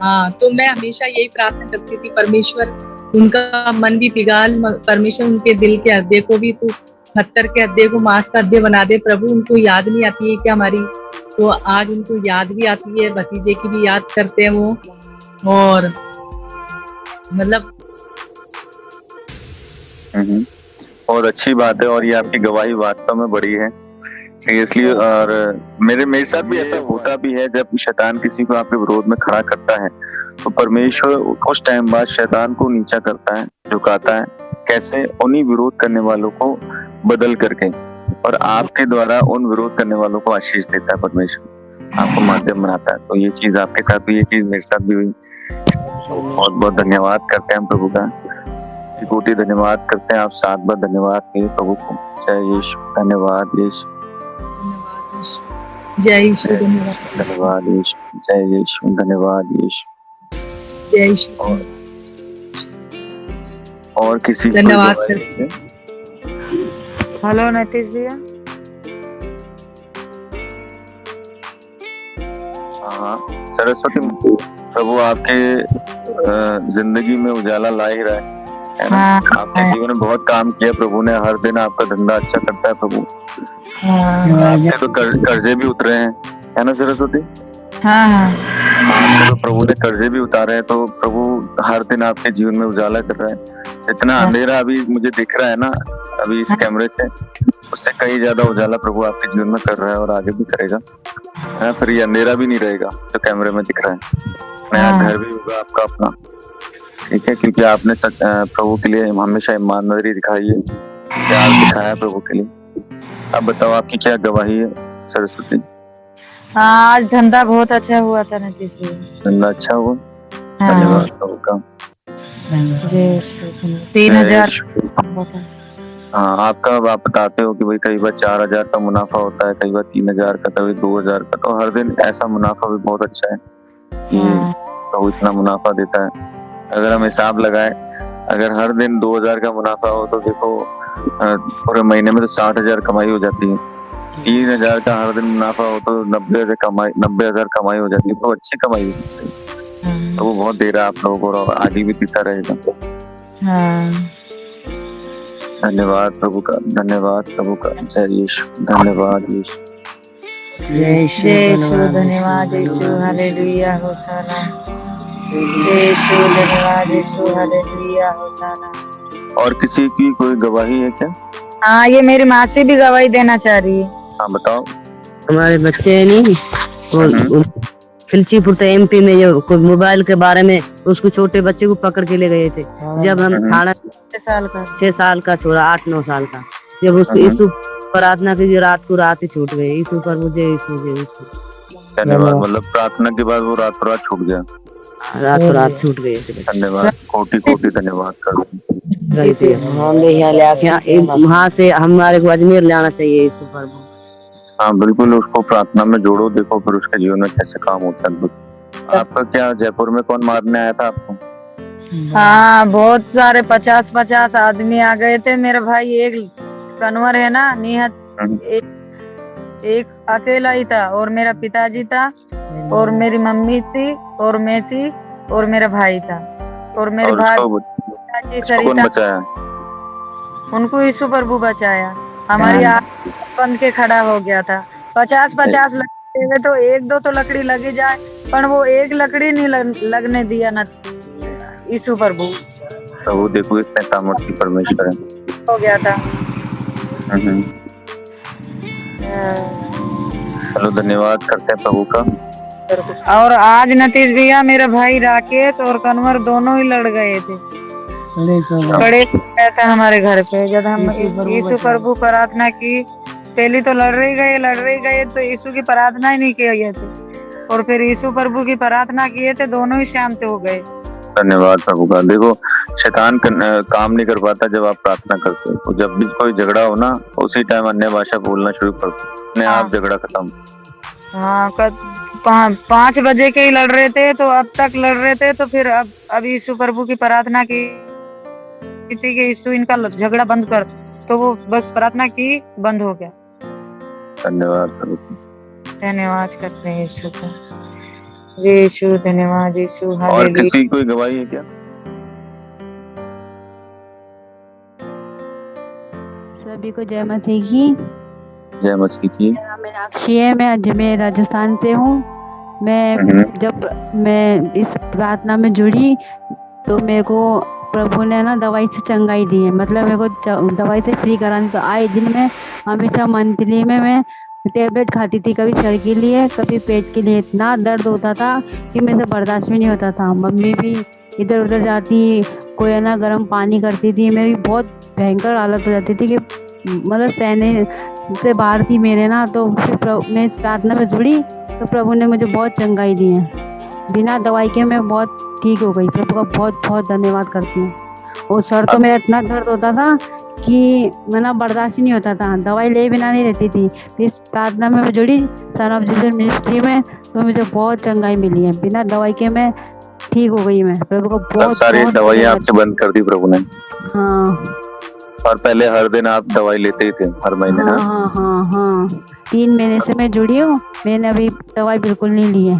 Speaker 6: हाँ, तो मैं हमेशा यही प्रार्थना करती थी, परमेश्वर उनका मन भी पिघाल, परमेश्वर उनके दिल के हृदय को भी तू पत्थर के हृदय को मांस का हृदय बना दे। प्रभु उनको याद नहीं आती है क्या हमारी, तो आज उनको याद भी आती है, भतीजे की भी याद करते हैं वो। और मतलब
Speaker 2: और अच्छी बात है, और ये आपकी गवाही वास्तव में बड़ी है सीरियसली। और मेरे साथ भी ऐसा होता भी है, जब शैतान किसी को आपके विरोध में खड़ा करता है तो परमेश्वर कुछ टाइम बाद शैतान को नीचा करता है, झुकाता है। कैसे? उन्हीं विरोध करने वालों को बदल करके, और आपके द्वारा उन विरोध करने वालों को आशीष देता है परमेश्वर, आपको माध्यम बनाता है। तो ये चीज आपके साथ हुई, ये चीज मेरे साथ भी हुई। तो बहुत बहुत धन्यवाद करते हैं हम प्रभु का, कोटि धन्यवाद करते हैं। आप 7 बार धन्यवाद कहिए प्रभु को। जय यीशु, धन्यवाद यीशु,
Speaker 6: जय यीशु, धन्यवाद,
Speaker 2: धन्यवाद यीशु, जय यीशु, धन्यवाद यीशु,
Speaker 6: जय यीशु।
Speaker 2: और किसी
Speaker 6: धन्यवाद
Speaker 2: को
Speaker 6: सर।
Speaker 7: हेलो नीतीश भैया।
Speaker 2: हाँ सरस्वती, प्रभु आपके जिंदगी में उजाला ला ही रहा है ना। आपके जीवन में बहुत काम किया प्रभु ने, हर दिन आपका धंधा अच्छा करता है प्रभु। आपके तो कर्जे भी उतरे हैं, है ना सरस्वती? आपके तो प्रभु ने कर्जे भी उतारे हैं, तो प्रभु हर दिन आपके जीवन में उजाला कर रहा है। इतना अंधेरा अभी मुझे दिख रहा है ना अभी इस कैमरे से, उससे कहीं ज्यादा उजाला प्रभु आपके जीवन में कर रहा है और आगे भी करेगा, है ना। फिर ये अंधेरा भी नहीं रहेगा जो कैमरे में दिख रहा है, नया घर भी होगा आपका अपना, ठीक है, क्योंकि आपने प्रभु के लिए हमेशा ईमानदारी दिखाई है, प्यार दिखाया प्रभु के लिए। अब बताओ आपकी क्या गवाही है सरस्वती?
Speaker 7: हाँ, आज धंधा बहुत अच्छा हुआ था नीतीश भैया।
Speaker 2: धंधा अच्छा हुआ, धन्यवाद प्रभु का।
Speaker 7: 3000।
Speaker 2: हाँ, आपका आप बताते हो कि भाई कई बार 4000 का मुनाफा होता है, कई बार 3000 का, कभी 2000 का, तो हर दिन ऐसा मुनाफा भी बहुत अच्छा है कि तो इतना मुनाफा देता है। अगर हम हिसाब लगाएं, अगर हर दिन 2000 का मुनाफा हो तो देखो पूरे महीने में तो 60,000 कमाई हो जाती है। 3000 का हर दिन मुनाफा हो तो 90,000 कमाई हो जाती है, तो अच्छी कमाई होती है। तो वो बहुत दे रहा है आप लोगों को और आगे भी देता रहेगा। धन्यवाद प्रभु का, धन्यवाद प्रभु का। जय यीशु, धन्यवाद यीशु,
Speaker 7: जय यीशु, धन्यवाद यीशु, हालेलुया, होशाना। जय यीशु, धन्यवाद यीशु, हालेलुया, होशाना।
Speaker 2: और किसी की कोई गवाही है क्या?
Speaker 7: हाँ, ये मेरी मासी भी गवाही देना चाह रही है।
Speaker 2: हाँ बताओ।
Speaker 3: हमारे बच्चे है नहीं, और खिलचीपुर तो MP में जो कोई मोबाइल के बारे में उसको छोटे बच्चे को पकड़ के ले गए थे। जब हम 6 साल का छोरा, 8-9 साल का, जब उसको यीशु प्रार्थना की रात को रात ही छूट गई। यीशु पर मुझे यीशु
Speaker 2: धन्यवाद, मतलब प्रार्थना के बाद वो रात छूट गया,
Speaker 3: रात छूट गई।
Speaker 2: धन्यवाद, कोटि कोटि धन्यवाद कर।
Speaker 3: वहाँ से हमारे को अजमेर ले आना चाहिए यीशु पर।
Speaker 2: हाँ बिल्कुल, उसको प्रार्थना में जोड़ो, देखो फिर उसके जीवन में कैसे काम होता है। आपका क्या जयपुर में कौन मारने आया था आपको?
Speaker 7: हाँ, बहुत सारे 50-50 आदमी आ गए थे। मेरा भाई एक कन्वर है ना, निहत, एक अकेला ही था, और मेरा पिताजी था, और मेरी मम्मी थी, और मैं थी, और मेरा भाई था, और मेरे भाई
Speaker 2: कौन बचाया?
Speaker 7: उनको यीशु प्रभु बचाया। हमारी आँख बंद के खड़ा हो गया था। 50-50 लकड़ी में तो 1-2 तो लकड़ी लगी जाए, पर वो एक लकड़ी नहीं लगने दिया ना यीशु प्रभु।
Speaker 2: तो वो देखो इतने सामर्थ्य परमेश्वर है।
Speaker 7: हो गया था।
Speaker 2: चलो धन्यवाद करते हैं प्रभु का।
Speaker 7: और आज नीतीश भैया मेरा भाई राकेश और कन्वर दोनों ही लड़ गए थे, बड़े गया था हमारे घर पे। जब हम यीशु प्रभु प्रार्थना की, पहले तो लड़ रही गए तो यीशु की प्रार्थना ही नहीं किए गए थे, और फिर यीशु प्रभु की प्रार्थना किए थे, दोनों ही शांत हो गए।
Speaker 2: धन्यवाद प्रभु का। देखो शैतान काम नहीं कर पाता जब आप प्रार्थना करते हो। जब भी कोई झगड़ा हो ना, उसी टाइम अन्य भाषा बोलना शुरू कर दो, अपने आप झगड़ा खत्म।
Speaker 7: हाँ, 5 बजे के ही लड़ रहे थे, तो अब तक लड़ रहे थे, तो फिर अब यीशु प्रभु की प्रार्थना की थी कि यीशु इनका झगड़ा बंद कर, तो वो बस प्रार्थना की, बंद हो गया।
Speaker 2: धन्यवाद प्रभु।
Speaker 7: धन्यवाद करते हैं यीशु का। जी यीशु, धन्यवाद यीशु।
Speaker 2: और किसी कोई गवाही है क्या?
Speaker 8: सभी को जय मसीह की।
Speaker 2: जय मसीह की।
Speaker 8: मेरा नाम मीनाक्षी है, मैं अजमेर राजस्थान से हूँ। जब मैं इस प्रार्थना में जुड़ी तो मेरे को प्रभु ने ना दवाई से चंगाई दी है, मतलब मेरे को दवाई से फ्री करानी। तो आए दिन में हमेशा मंथली में मैं टेबलेट खाती थी, कभी सर के लिए कभी पेट के लिए। इतना दर्द होता था कि मेरे से बर्दाश्त भी नहीं होता था। मम्मी भी इधर उधर जाती, कोई है ना गर्म पानी करती थी, मेरी बहुत भयंकर हालत हो जाती थी कि मतलब सहने से बाहर थी मेरे ना। तो फिर मैं इस प्रार्थना में जुड़ी तो प्रभु ने मुझे बहुत चंगाई दी है, बिना दवाई के मैं बहुत ठीक हो गई। प्रभु का बहुत बहुत धन्यवाद करती हूँ। और सर तो मेरा इतना दर्द होता था कि मैंने बर्दाश्त ही नहीं होता था, दवाई ले बिना नहीं रहती थी। फिर इस प्रार्थना में मैं जुड़ी सन ऑफ जीसस मिनिस्ट्री में, तो मुझे बहुत चंगाई मिली है, बिना दवाई के मैं ठीक हो गई। मैं प्रभु को बहुत
Speaker 2: सारी दवाइयाँ आपकी बंद कर दी प्रभु ने।
Speaker 8: हाँ,
Speaker 2: और पहले हर दिन आप दवाई लेते ही थे, हर महीने?
Speaker 8: हाँ, 3 महीने से मैं जुड़ी हूँ, मैंने अभी दवाई बिल्कुल नहीं ली है।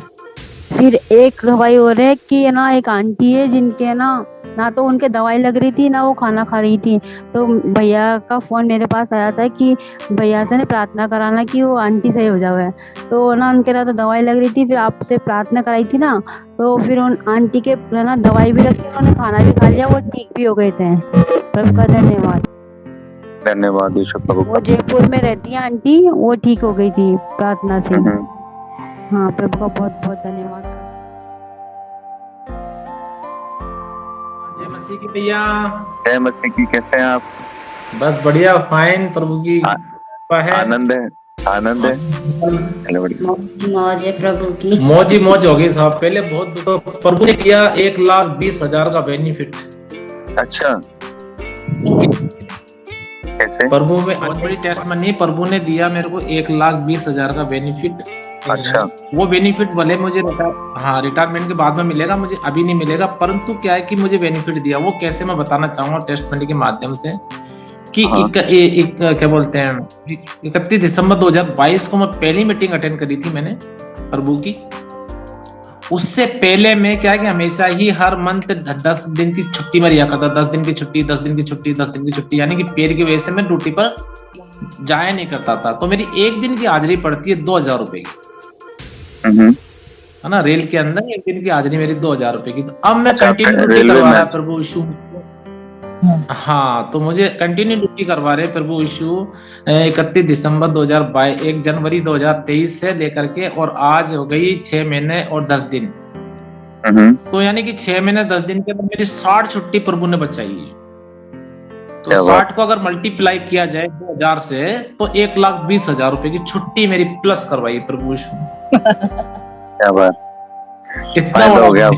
Speaker 8: फिर एक दवाई और है कि है ना, एक आंटी है जिनके ना तो उनके दवाई लग रही थी ना वो खाना खा रही थी। तो भैया का फोन मेरे पास आया था कि भैया से प्रार्थना कराना कि वो आंटी सही हो जाए। तो ना उनके ना तो दवाई लग रही थी, फिर आपसे प्रार्थना कराई थी ना, तो फिर उन आंटी के ना दवाई भी रखी, उन्होंने खाना भी खा लिया, वो ठीक भी हो गए थे। प्रभु का धन्यवाद।
Speaker 2: धन्यवाद यीशु प्रभु।
Speaker 8: वो जयपुर में रहती है आंटी, वो ठीक हो गई थी प्रार्थना से। हाँ, प्रभु का बहुत बहुत धन्यवाद।
Speaker 9: जय मसीह की भैया।
Speaker 2: जय मसीह की। कैसे हैं आप?
Speaker 9: बस बढ़िया, फाइन, प्रभु की कृपा है।
Speaker 2: आनंद है, आनंद है।
Speaker 5: मौज है प्रभु की।
Speaker 9: मौज ही मौज हो गई साहब। पहले बहुत तो प्रभु ने किया 1,20,000 का बेनिफिट।
Speaker 2: अच्छा, कैसे?
Speaker 9: प्रभु में बहुत बड़ी टेस्ट में नहीं, प्रभु ने दिया मेरे को 1,20,000 का बेनिफिट।
Speaker 2: अच्छा,
Speaker 9: वो बेनिफिट भले मुझे रिटायरमेंट के बाद में मिलेगा, मुझे अभी नहीं मिलेगा, परंतु क्या है कि मुझे बेनिफिट दिया। वो कैसे मैं बताना चाहूंगा टेस्ट मनी के माध्यम से कि क्या बोलते हैं, 31 दिसंबर 2022 को मैं पहली मीटिंग अटेंड करी थी मैंने प्रभु की। उससे पहले मैं क्या है कि हमेशा ही हर मंथ 10 दिन की छुट्टी में लिया करता, 10 दिन की छुट्टी, 10 दिन की छुट्टी, 10 दिन की छुट्टी, यानी कि पैर की वजह से मैं ड्यूटी पर जाया नहीं करता था। तो मेरी एक दिन की हाजिरी पड़ती है 2,000 रुपए की, है ना। रेल के अंदर एक दिन की हाजिरी मेरी 2,000 रुपए की। तो अब मैं कंटिन्यू ड्यूटी करवा रहा प्रभु यीशु। हाँ, तो मुझे कंटिन्यू ड्यूटी करवा रहे प्रभु यीशु 31 दिसंबर 2022, 1 जनवरी 2023 से लेकर के, और आज हो गई 6 महीने और 10 दिन। तो यानी कि 6 महीने 10 दिन के अंदर मेरी 60 छुट्टी प्रभु ने बचाई है। तो 60 को अगर मल्टीप्लाई किया जाए 2,000 से, तो 1,20,000 रुपए की छुट्टी मेरी प्लस करवाई प्रभु यीशु।
Speaker 2: क्या बात,
Speaker 9: इतना
Speaker 2: हो गया।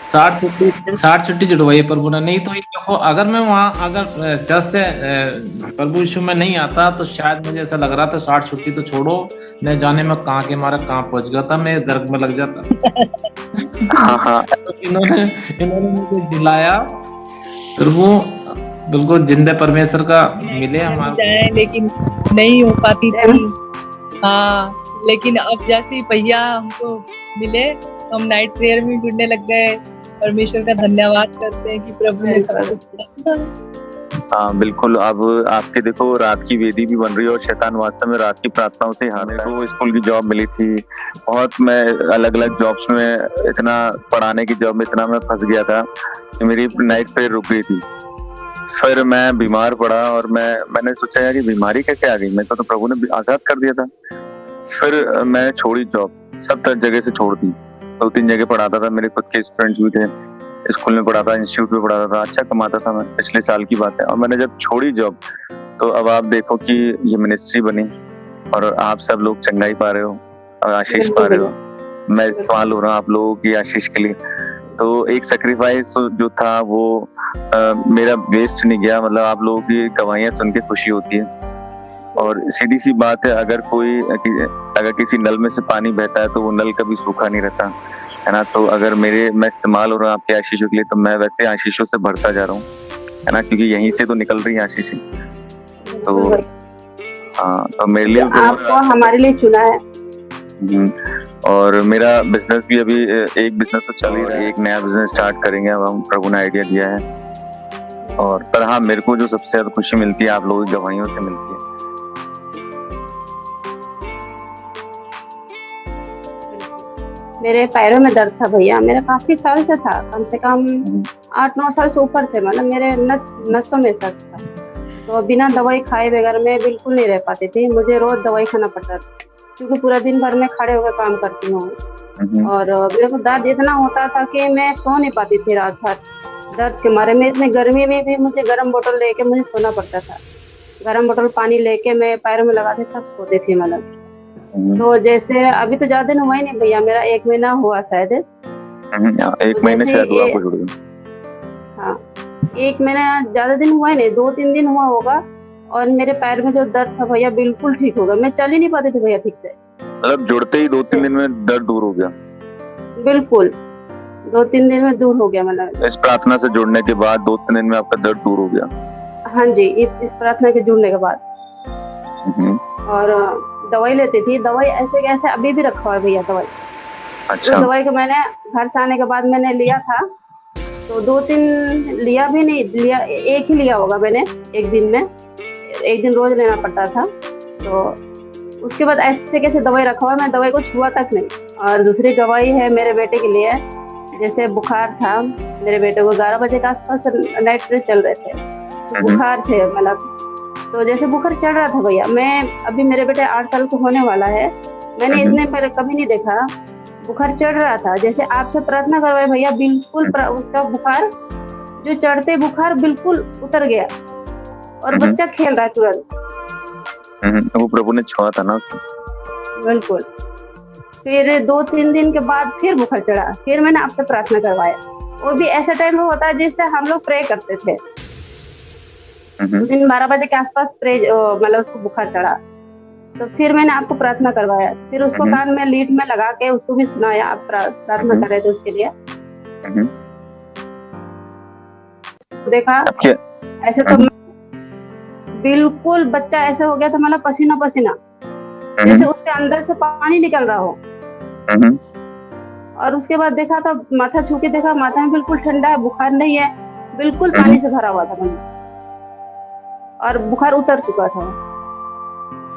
Speaker 9: 60 छुट्टी जुड़वाई प्रभु ने। नहीं तो ये देखो, अगर मैं वहाँ चर्च से प्रभु यीशु में नहीं आता तो शायद मुझे ऐसा लग रहा था 60 छुट्टी तो छोड़ो, न जाने मैं कहाँ के मारा कहाँ पहुंच गया था, मैं गर्भ में लग जाता। तो इन्होंने मुझे दिलाया प्रभु, बिल्कुल जिंदा परमेश्वर का मिले हमारे,
Speaker 6: लेकिन नहीं हो पाती थी। हाँ, लेकिन अब जैसे ही भैया हमको मिले, हम नाइट प्रेयर में जुड़ने लग गए। परमेश्वर का धन्यवाद करते हैं कि प्रभु ने सब।
Speaker 2: हाँ बिल्कुल। अब आपके देखो रात की वेदी भी बन रही है, और शैतान वास्तव में रात की प्रार्थनाओं से हार रहा है। तो स्कूल की जॉब मिली थी बहुत, मैं अलग अलग जॉब्स में इतना, पढ़ाने की जॉब में इतना मैं फंस गया था कि मेरी नाइट प्रेयर रुक गई थी। फिर मैं बीमार पड़ा, और मैंने सोचा यार कि बीमारी कैसे आ गई, मेरे को तो प्रभु ने आजाद कर दिया था। फिर मैं छोड़ी जॉब, सब जगह से छोड़ दी। 2-3 जगह पढ़ाता था, मेरे खुद के स्टूडेंट्स भी थे। स्कूल में पढ़ाता, इंस्टीट्यूट में पढ़ाता था, अच्छा कमाता था मैं, पिछले साल की बात है। और मैंने जब छोड़ी जॉब, तो अब आप देखो कि ये मिनिस्ट्री बनी और आप सब लोग चंगाई पा रहे हो और आशीष पा रहे हो। मैं इस्तेमाल हो रहा हूँ आप लोगों की आशीष के लिए। तो एक सेक्रीफाइस जो था वो मेरा वेस्ट नहीं गया। मतलब आप लोगों की गवाहियां सुन के खुशी होती है। और सीधी सी बात है, अगर किसी नल में से पानी बहता है तो वो नल कभी सूखा नहीं रहता, है ना। तो अगर मैं इस्तेमाल हो रहा हूँ आपके आशीषों के लिए, तो मैं वैसे आशीषों से भरता जा रहा हूँ, है ना, क्योंकि यहीं से तो निकल रही है आशीषें। तो हाँ, तो मेरे लिए
Speaker 3: आपको हमारे लिए चुना है।
Speaker 2: और मेरा बिजनेस भी अभी एक बिजनेस तो चल ही रहा है, एक नया बिजनेस स्टार्ट करेंगे। अब हम प्रभु ने आइडिया दिया है। और पर हाँ, मेरे को जो सबसे ज्यादा खुशी मिलती है आप लोगों की गवाहियों से मिलती है।
Speaker 3: मेरे पैरों में दर्द था भैया, मेरा काफी साल से था, कम से कम 8-9 साल से ऊपर थे। मतलब मेरे नसों में सख्त था, तो बिना दवाई खाए बगैर मैं बिल्कुल नहीं रह पाती थी। मुझे रोज दवाई खाना पड़ता था, क्योंकि पूरा दिन भर में खड़े होकर काम करती हूँ। और मेरे को दर्द इतना होता था कि मैं सो नहीं पाती थी रात भर दर्द के मारे में। इतनी गर्मी में भी मुझे गर्म बोतल लेके मुझे सोना पड़ता था। गर्म बोतल पानी लेके मैं पैरों में लगाते तब सोते थे। मतलब तो जैसे अभी तो ज्यादा दिन हुआ ही नहीं भैया, मेरा 1 महीना हुआ शायद।
Speaker 2: 1 महीने शायद हुआ आपको जुड़ गए।
Speaker 3: हाँ, 1 महीना ज्यादा दिन हुआ ही नहीं, 2-3 दिन हुआ होगा। और मेरे पैर में जो दर्द था भैया बिल्कुल ठीक हो गया। मैं चल ही नहीं पाती थी भैया ठीक से।
Speaker 2: मतलब जुड़ते ही 2-3 दिन में दर्द दूर हो गया?
Speaker 3: बिल्कुल 2-3 दिन में दूर हो गया। मतलब
Speaker 2: इस प्रार्थना से जुड़ने के बाद 2-3 दिन में आपका दर्द दूर हो गया?
Speaker 3: हाँ जी, इस प्रार्थना के जुड़ने के बाद। और दवाई लेती थी, दवाई ऐसे कैसे अभी भी रखा है भैया दवाई।
Speaker 2: अच्छा।
Speaker 3: तो दवाई को मैंने घर से आने के बाद मैंने लिया था, तो 2-3 लिया भी नहीं, लिया एक ही लिया होगा मैंने एक दिन में। एक दिन रोज लेना पड़ता था। तो उसके बाद ऐसे कैसे दवाई रखा हुआ, मैं दवाई को छुआ तक नहीं। और दूसरी दवाई है मेरे बेटे के लिए, जैसे बुखार था मेरे बेटे को, 11 बजे के आसपास नाइट प्रेस चल रहे थे, तो बुखार थे मतलब। तो जैसे बुखार चढ़ रहा था भैया, मैं अभी मेरे बेटे 8 साल को होने वाला है, मैंने इतने पहले कभी नहीं देखा। बुखार चढ़ रहा था, जैसे आपसे प्रार्थना करवाए भैया, बिल्कुल उसका बुखार जो चढ़ते बुखार बिल्कुल उतर गया और बच्चा खेल रहा है तुरंत।
Speaker 2: वो प्रभु ने छुआ था ना।
Speaker 3: बिल्कुल। फिर 2-3 दिन के बाद फिर बुखार चढ़ा, फिर मैंने आपसे प्रार्थना करवाया। वो भी ऐसा टाइम में होता है जिससे हम लोग प्रे करते थे। उस दिन 12 बजे के आसपास प्रे मतलब उसको बुखार चढ़ा, तो फिर मैंने आपको प्रार्थना करवाया। फिर उसको कान में लीड में लगा के उसको भी सुनाया, आप प्रार्थना कर रहे थे उसके लिए। देखा ऐसे तो बिल्कुल बच्चा ऐसे हो गया था, मतलब पसीना पसीना, जैसे उसके अंदर से पानी निकल रहा हो। और उसके बाद देखा तो माथा छू के देखा, माथा में बिल्कुल ठंडा है, बुखार नहीं है, बिल्कुल पानी से भरा हुआ था और बुखार उतर चुका था।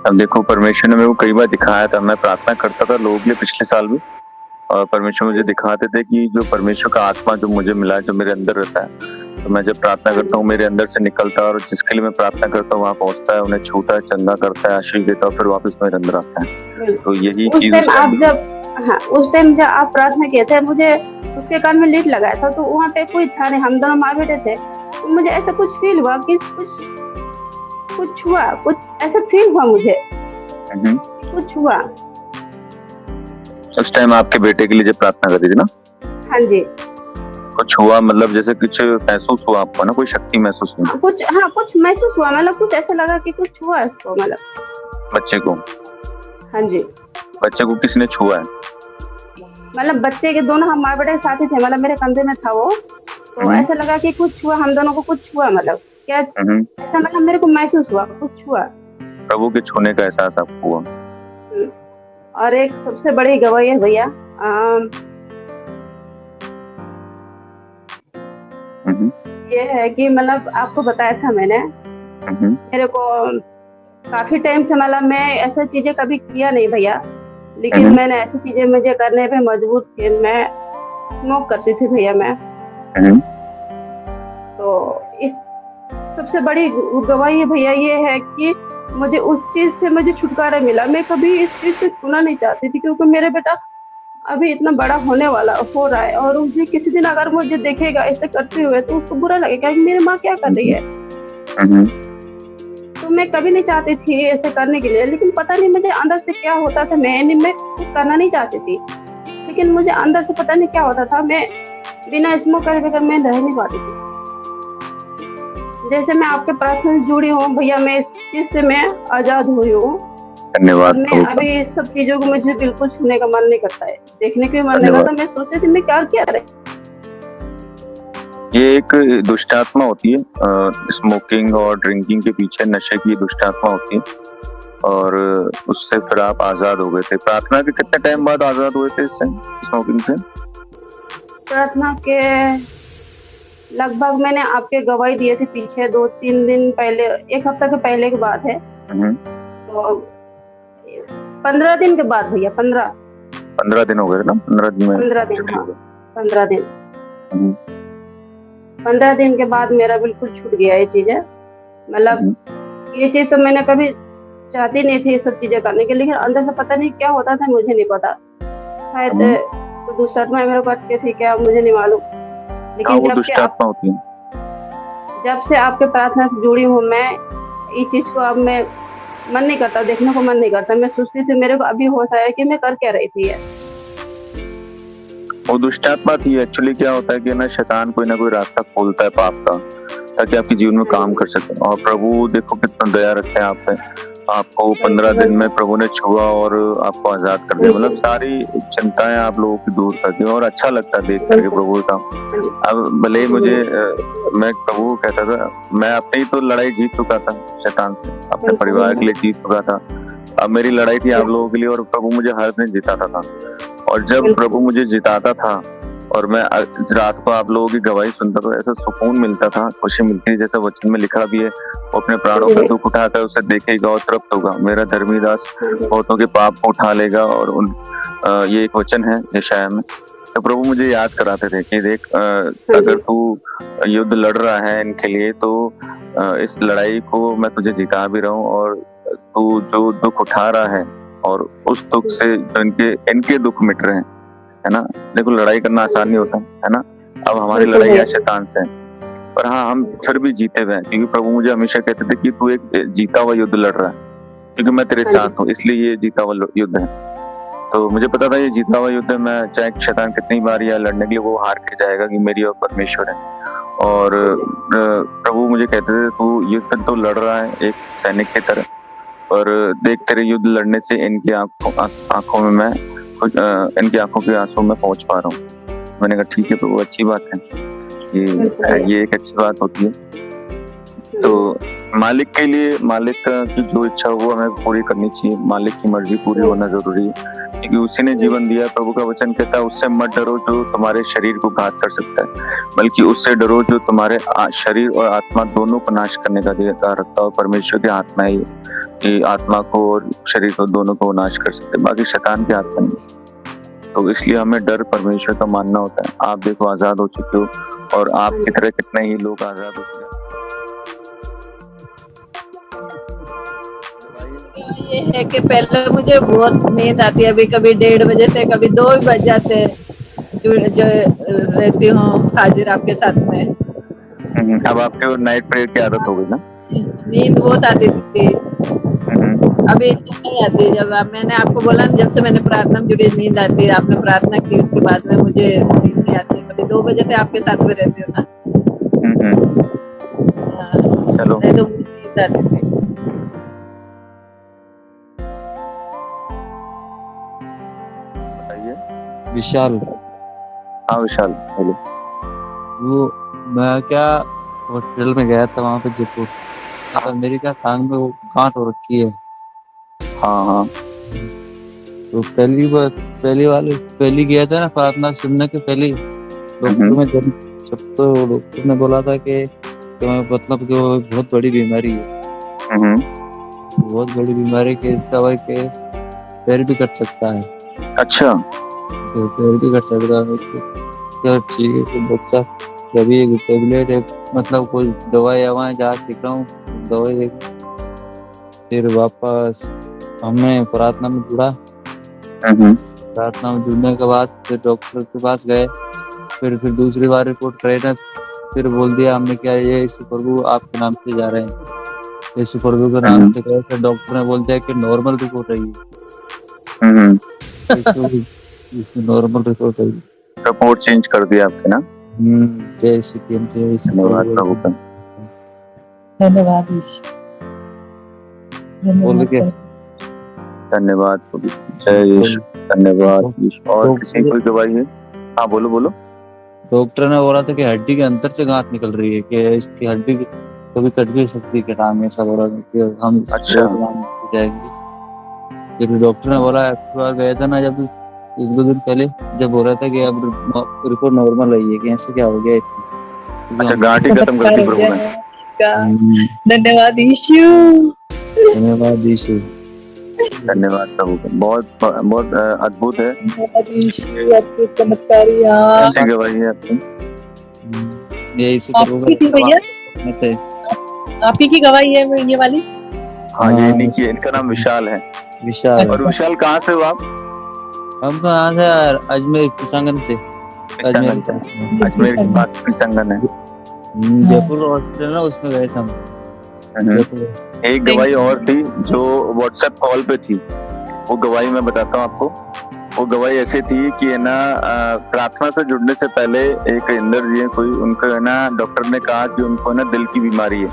Speaker 2: अब देखो, परमेश्वर ने मेरे को कई बार दिखाया था। मैं प्रार्थना करता था लोगों के लिए पिछले साल भी, और परमेश्वर मुझे दिखाते थे कि जो परमेश्वर का आत्मा जो मुझे मिला, जो मेरे अंदर रहता है, तो मैं जब प्रार्थना करता हूँ मेरे अंदर से निकलता है, और जिसके लिए मैं प्रार्थना करता हूँ वहाँ पहुँचता है, उन्हें छूता है, चंगा करता है, आशीष देता है, फिर वापस मेरे अंदर आता है। तो यही चीज
Speaker 3: उस टाइम जब आप प्रार्थना किए थे, मुझे उसके कान में लीड लगाया था, तो वहाँ पे कोई था नहीं, हम दोनों माँ बेटे थे। तो मुझे ऐसा कुछ फील हुआ कि कुछ हुआ, कुछ ऐसा फील हुआ मुझे, कुछ हुआ।
Speaker 2: उस टाइम आपके बेटे के लिए जब प्रार्थना करी थी ना?
Speaker 3: हाँ जी।
Speaker 2: कुछ हुआ, मतलब जैसे कुछ महसूस हुआ आपको ना, कोई शक्ति महसूस हुई?
Speaker 3: कुछ महसूस हुआ, मतलब कुछ ऐसा लगा कि कुछ हुआ इसको, मतलब
Speaker 2: बच्चे को।
Speaker 3: हाँ जी।
Speaker 2: बच्चे को किसने छुआ है?
Speaker 3: मतलब बच्चे के दोनों हम माँ बेटे साथ ही थे, मतलब मेरे कंधे में था वो, तो ऐसा लगा कि कुछ हुआ, हम दोनों को कुछ हुआ, मतलब क्या ऐसा, मतलब मेरे को महसूस हुआ कुछ हुआ,
Speaker 2: प्रभु के छूने का एहसास आपको हुआ।
Speaker 3: और एक सबसे बड़ी गवाही है भैया, ये है कि मतलब आपको बताया था मैंने, मेरे को काफी टाइम से, मतलब मैं ऐसा चीजें कभी किया नहीं भैया, लेकिन मैंने ऐसी चीजें मुझे करने पे मजबूर थी। मैं स्मोक करती थी भैया मैं। तो इस सबसे बड़ी गवाही भैया ये है कि मुझे उस चीज से मुझे छुटकारा मिला। मैं कभी इस चीज को छूना नहीं चाहती थी, क्योंकि मेरे बेटा
Speaker 10: अभी इतना बड़ा होने वाला हो रहा है, और उसे किसी दिन अगर मुझे देखेगा ऐसे करते हुए तो उसको बुरा लगेगा कि मेरी माँ क्या कर रही है। तो मैं कभी नहीं चाहती थी ऐसे करने के लिए, लेकिन पता नहीं मुझे अंदर से क्या होता था। मैं कुछ करना नहीं चाहती थी, लेकिन मुझे अंदर से पता नहीं क्या होता था। मैं बिना स्मोक करे बगैर मैं रह नहीं पाती थी। जैसे मैं आपके प्रार्थना से जुड़ी हूँ भैया, मैं इस चीज से मैं आजाद हुई हूँ।
Speaker 2: धन्यवाद।
Speaker 10: मैं अभी सब चीजों को मुझे बिल्कुल छूने का मन नहीं करता है, देखने का भी मन नहीं करता। मैं सोचती थी मैं क्या रही।
Speaker 2: ये एक दुष्ट आत्मा होती है, स्मोकिंग और ड्रिंकिंग के पीछे नशे की दुष्ट आत्मा होती है, और उससे फिर आप आजाद हो गए थे। प्रार्थना के कितने टाइम बाद आजाद हुए थे इससे, स्मोकिंग से?
Speaker 10: प्रार्थना के लगभग मैंने आपके गवाही दिए थे पीछे 2-3 दिन पहले, 1 हफ्ता के पहले की बात है। तो 15 दिन के बाद भैया, 15
Speaker 2: दिन हो गए ना? 15 दिन में
Speaker 10: 15 दिन, हाँ 15 दिन। 15 दिन के बाद मेरा बिल्कुल छूट गया ये चीजें। मतलब ये चीज तो मैंने कभी चाहती नहीं थी ये सब चीजें करने के, लेकिन अंदर से पता नहीं क्या होता था, मुझे नहीं पता। शायद तो दूसरा आत्मा मेरे को अटके थी क्या, मुझे नहीं मालूम। लेकिन जब से आपके प्रार्थना से जुड़ी हूँ मैं, इस चीज को अब मैं मन नहीं करता, देखने को मन नहीं करता। मैं सोचती थी, मेरे को अभी होश आया कि मैं कर क्या रही थी।
Speaker 2: वो दुष्ट आत्मा थी। एक्चुअली क्या होता है कि ना, शैतान कोई ना कोई रास्ता खोलता है पाप का, ताकि आपके जीवन में काम कर सके। और प्रभु देखो कितना दया रखे आप पे। आपको 15 दिन में प्रभु ने छुआ और आपको आजाद कर दिया। मतलब सारी चिंताएं आप लोगों की दूर कर दी, और अच्छा लगता है देख करके प्रभु का। अब भले ही मुझे मैं प्रभु कहता था, मैं अपनी ही तो लड़ाई जीत चुका था शैतान से, अपने परिवार के लिए जीत चुका था। अब मेरी लड़ाई थी आप लोगों के लिए, और प्रभु मुझे हर दिन जिताता था। और जब प्रभु मुझे जिताता था और मैं रात को आप लोगों की गवाही सुनता था, ऐसा सुकून मिलता था, खुशी मिलती है। जैसे वचन में लिखा भी है, वो अपने प्राणों का दुख उठाता है, उसे देखेगा और तृप्त होगा। मेरा धर्मी दास बहुतों के पाप को उठा लेगा। और ये एक वचन है यशायाह में। तो प्रभु मुझे याद कराते थे कि देख, अगर तू युद्ध लड़ रहा है इनके लिए, तो इस लड़ाई को मैं तुझे जिता भी रहा हूँ, और तू जो दुख उठा रहा है और उस दुख से जो इनके दुख मिट रहे हैं, है ना। देखो, लड़ाई करना आसान नहीं होता, है ना। अब हमारी लड़ाई है शैतान से, पर हाँ, हम फिर भी जीते हुए हैं, क्योंकि प्रभु मुझे हमेशा कहते थे कि तू एक जीता हुआ युद्ध लड़ रहा है, क्योंकि मैं तेरे साथ हूँ, इसलिए ये जीता हुआ युद्ध है। तो मुझे पता था ये जीता हुआ युद्ध है। मैं चाहे शैतान कितनी बार या लड़ने के लिए, वो हार के जाएगा कि मेरी और परमेश्वर है। और प्रभु मुझे कहते थे, तू युद्ध तो लड़ रहा है एक सैनिक की तरह, और देख तेरे युद्ध लड़ने से इनकी आंखों में मैं इनकी आंखों के आंसू में पहुंच पा रहा हूँ। मैंने कहा ठीक है, तो वो अच्छी बात है, ये एक अच्छी बात होती है। तो मालिक के लिए, मालिक की जो इच्छा हो वो हमें पूरी करनी चाहिए। मालिक की मर्जी पूरी होना जरूरी है, क्योंकि उसी ने जीवन दिया। प्रभु का वचन कहता है, उससे मत डरो जो तुम्हारे शरीर को घात कर सकता है, बल्कि उससे डरो जो तुम्हारे शरीर और आत्मा दोनों को नाश करने का अधिकार रखता है। और परमेश्वर की आत्मा है कि आत्मा को और शरीर को दोनों को नाश कर सकते हैं, बाकी शैतान की आत्मा नहीं। तो इसलिए हमें डर परमेश्वर का मानना होता है। आप देखो, आजाद हो चुके हो, और आपकी तरह कितने ही लोग आजाद हो चुके हैं।
Speaker 11: ये है कि पहले मुझे बहुत नींद आती है, अभी कभी 1:30 बजे से कभी 2 भी बज जाते हैं जो रहती हूँ हाजिर आपके साथ में।
Speaker 2: अब आपके नाइट प्रेयर की आदत हो गई ना?
Speaker 11: नींद बहुत आती थी, अभी नहीं आती। जब मैंने आपको बोला, जब से मैंने प्रार्थना में जुड़ी नींद आती है। आपने प्रार्थना की, उसके बाद में मुझे नींद नहीं आती। कभी 2 बजे तक आपके साथ में रहती हूँ ना।
Speaker 2: चलो,
Speaker 11: तो नींद आती थी।
Speaker 12: विशाल।
Speaker 2: हाँ विशाल, बोलो।
Speaker 12: वो मैं क्या हॉस्पिटल में गया था, वहाँ पे जयपुर, मेरी क्या टांग में वो गांठ हो रखी है।
Speaker 2: हाँ।
Speaker 12: तो पहली गया था ना प्रार्थना सुनने के पहले, डॉक्टर ने बोला था कि मतलब कि वो बहुत बड़ी बीमारी है, बहुत बड़ी बीमारी के दवाई के पैर भी कट सकता है।
Speaker 2: अच्छा,
Speaker 12: तो पैर भी कट सकता है। तो ठीक है, तो बच्चा कभी एक टेबलेट है, मतलब कोई दवाई वहाँ जा दिख रहा हूँ, दवाई फिर वापस हमने प्रार्थना में जुड़ा। प्रार्थना में जुड़ने के बाद फिर डॉक्टर के पास गए, फिर दूसरी बार रिपोर्ट कराई ना, फिर बोल दिया हमने क्या ये यीशु प्रभु आपके नाम से जा रहे हैं, यीशु प्रभु के नाम से गए। फिर डॉक्टर ने बोल दिया कि नॉर्मल रिपोर्ट है ये, इसमें नॉर्मल रिपोर्ट है।
Speaker 2: रिपोर्ट चेंज कर दिया आपके ना।
Speaker 12: जय श्री कृष्ण, जय श्री
Speaker 2: धन्यवाद प्रभु का।
Speaker 6: धन्यवाद
Speaker 2: धन्यवाद प्रभु, जय यीशु, धन्यवाद यीशु। और किसी कोई गवाही है? हाँ बोलो बोलो।
Speaker 12: डॉक्टर ने बोला था कि हड्डी के अंदर से गांठ निकल रही है, कि इसकी हड्डी कभी कट भी सकती है, टांग ऐसा बोला कि हम जाएंगे। फिर डॉक्टर ने बोला गया था ना जब 1-2 दिन पहले, जब बोल रहा था कि अब रिपोर्ट नॉर्मल आई है, कि ऐसे क्या हो गया इसमें।
Speaker 2: अच्छा, गांठ ही खत्म कर दी प्रभु ने।
Speaker 6: धन्यवाद यीशु,
Speaker 12: धन्यवाद यीशु,
Speaker 2: धन्यवाद प्रभु का। बहुत बहुत अद्भुत है।
Speaker 6: चमत्कारी
Speaker 2: ऐसी गवाही है आपकी।
Speaker 12: ये यीशु प्रभु का।
Speaker 6: आप ही की गवाही है ये वाली?
Speaker 2: हाँ, ये इन्हीं की है। इनका नाम विशाल है।
Speaker 12: विशाल।
Speaker 2: और विशाल कहाँ से हो आप?
Speaker 12: हम कहाँ से? अजमेर किशनगंज से।
Speaker 2: अजमेर की बात किशनगंज है।
Speaker 12: जयपुर हॉस्पिटल ना, उसमें गए थे हम।
Speaker 2: एक गवाही और थी जो व्हाट्सएप कॉल पे थी, वो गवाही मैं बताता हूँ आपको। वो गवाही ऐसे थी कि है ना, प्रार्थना से जुड़ने से पहले एक इंदर जी है कोई, उनको है ना डॉक्टर ने कहा कि उनको ना दिल की बीमारी है,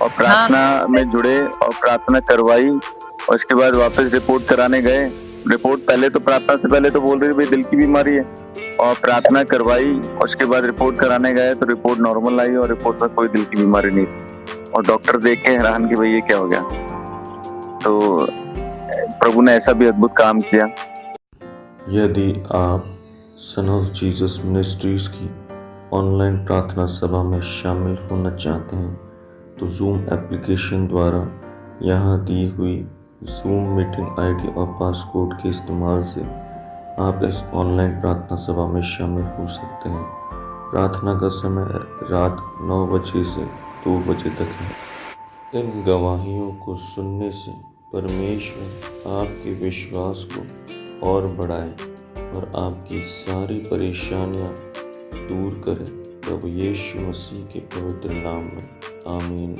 Speaker 2: और प्रार्थना में जुड़े और प्रार्थना करवाई, और उसके बाद वापस रिपोर्ट कराने गए। रिपोर्ट पहले तो प्रार्थना से पहले तो बोल रही भाई दिल की बीमारी है, और प्रार्थना करवाई, उसके बाद रिपोर्ट कराने गए तो रिपोर्ट नॉर्मल आई, और रिपोर्ट में कोई दिल की बीमारी नहीं थी। और डॉक्टर देख के हैरान कि भाई ये क्या हो गया। तो प्रभु ने ऐसा भी अद्भुत काम किया।
Speaker 13: यदि आप सन ऑफ जीसस मिनिस्ट्रीज की ऑनलाइन प्रार्थना सभा में शामिल होना चाहते हैं तो जूम एप्लीकेशन द्वारा यहाँ दी हुई जूम मीटिंग आईडी और पासकोड के इस्तेमाल से आप इस ऑनलाइन प्रार्थना सभा में शामिल हो सकते हैं। प्रार्थना का समय रात 9 बजे से 2 बजे तक है। इन गवाहियों को सुनने से परमेश्वर आपके विश्वास को और बढ़ाए और आपकी सारी परेशानियां दूर करे। प्रभु यीशु मसीह के पवित्र नाम में आमीन।